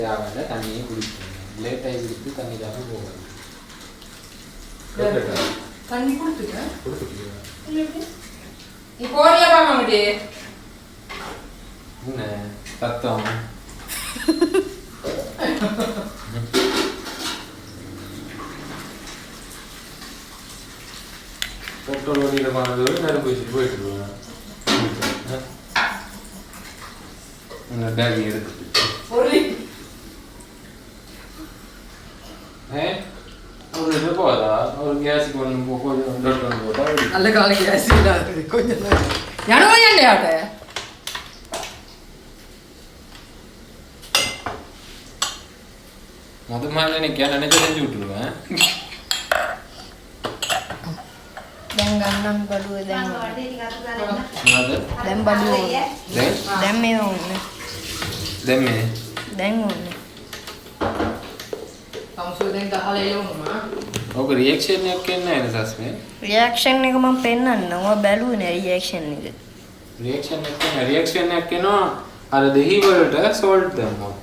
தேவையான தண்ணியை குடிக்கணும். லேட் ஆகி குடித்து தண்ணி தான் போகணும். தண்ணி கொடுத்துட்டேன். கொடுத்துட்டீங்க. இப்போ ஓரலவா மாமடி. என்ன சத்தம்? பெட்ரோல் வண்டியில் போனது நேரம் போயிட்டு போயிட்டுருவேன். பேக் எடுத்துட்டு ஒரு இது போதா ஒரு கேஸுக்கு ஒன்று கொஞ்சம் போட்டா நல்ல கால கேஸ் கொஞ்சம் ஜனவரியாண்டையாட்ட முத மாதிரி எனக்கு நினைச்சு செஞ்சு விட்டுருவேன். Dengan berdua dan dan berdua dan memang demi dengan kamu sudah dah hal yang mana? ඔක රියැක්ෂන් එකක් එන්නේ නැහැ සස්මේ. reaction එක මම පෙන්නන්න ඕවා බැලුවේ නෑ reaction එක. රියැක්ෂන් එකක් එනවා අර දෙහි වලට සෝල්ට් දැම්මොත්.